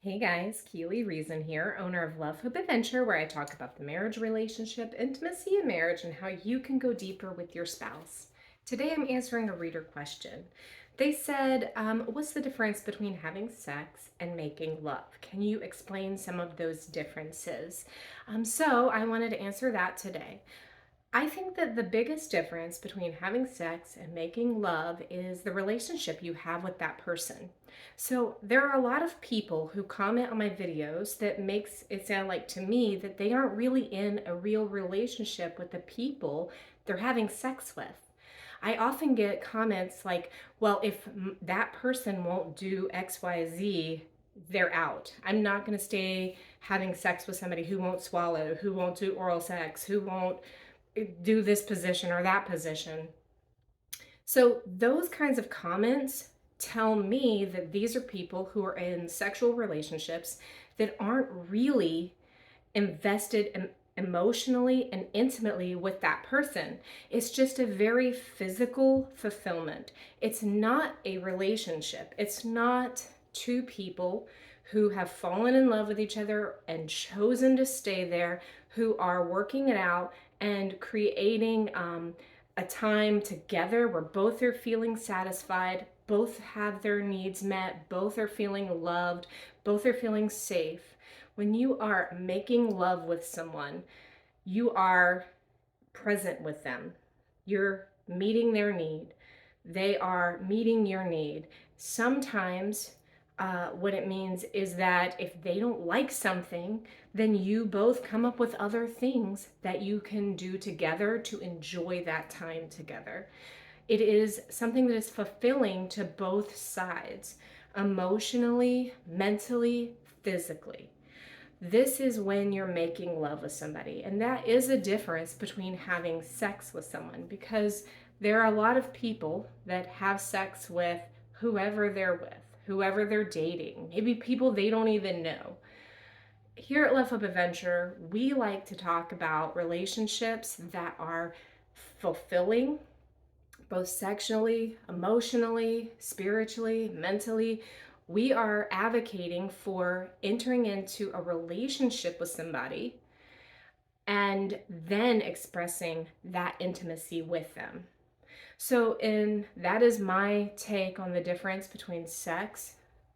Hey guys, Keely Reason here, owner of Love Hope Adventure, where I talk about the marriage relationship, intimacy in marriage, and how you can go deeper with your spouse. Today I'm answering a reader question. They said, what's the difference between having sex and making love? Can you explain some of those differences? So I wanted to answer that today. I think that the biggest difference between having sex and making love is the relationship you have with that person. So there are a lot of people who comment on my videos that makes it sound like to me that they aren't really in a real relationship with the people they're having sex with. I often get comments like, well, if that person won't do XYZ, they're out. I'm not going to stay having sex with somebody who won't swallow, who won't do oral sex, who won't do this position or that position. So those kinds of comments tell me that these are people who are in sexual relationships that aren't really invested emotionally and intimately with that person. It's just a very physical fulfillment. It's not a relationship. It's not two people who have fallen in love with each other and chosen to stay there, who are working it out and creating a time together where both are feeling satisfied, both have their needs met, both are feeling loved, both are feeling safe. When you are making love with someone, you are present with them. You're meeting their need. They are meeting your need. Sometimes what it means is that if they don't like something, then you both come up with other things that you can do together to enjoy that time together. It is something that is fulfilling to both sides, emotionally, mentally, physically. This is when you're making love with somebody. And that is a difference between having sex with someone, because there are a lot of people that have sex with whoever they're with, whoever they're dating, maybe people they don't even know. Here at Love Hope Adventure, we like to talk about relationships that are fulfilling, both sexually, emotionally, spiritually, mentally. We are advocating for entering into a relationship with somebody and then expressing that intimacy with them. So, that is my take on the difference between sex,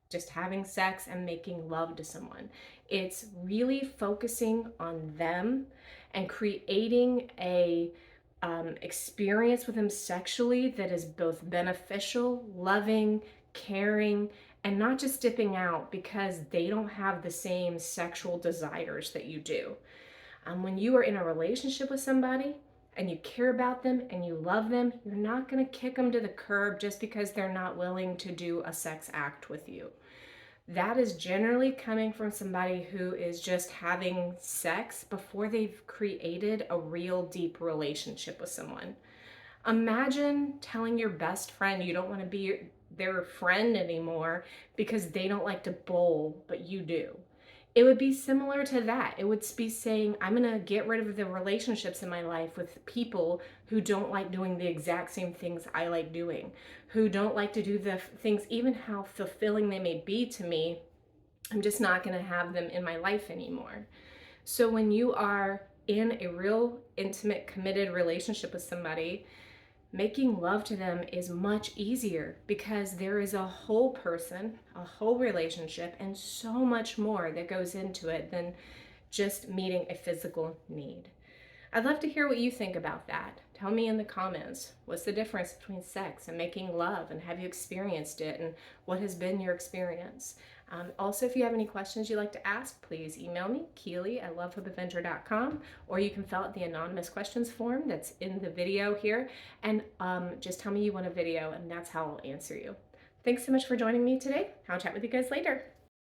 just having sex, and making love to someone. It's really focusing on them and creating a experience with them sexually that is both beneficial, loving, caring, and not just dipping out because they don't have the same sexual desires that you do. When you are in a relationship with somebody and you care about them and you love them, you're not going to kick them to the curb just because they're not willing to do a sex act with you. That is generally coming from somebody who is just having sex before they've created a real deep relationship with someone. Imagine telling your best friend you don't want to be their friend anymore because they don't like to bowl, but you do. It would be similar to that. It would be saying, I'm going to get rid of the relationships in my life with people who don't like doing the exact same things I like doing, who don't like to do the things, even how fulfilling they may be to me. I'm just not going to have them in my life anymore. So when you are in a real intimate, committed relationship with somebody, making love to them is much easier because there is a whole person, a whole relationship, and so much more that goes into it than just meeting a physical need. I'd love to hear what you think about that. Tell me in the comments, what's the difference between sex and making love, and have you experienced it, and what has been your experience? Also, if you have any questions you'd like to ask, please email me, Keely@lovehopeadventure.com, or you can fill out the anonymous questions form that's in the video here, and just tell me you want a video, and that's how I'll answer you. Thanks so much for joining me today. I'll chat with you guys later.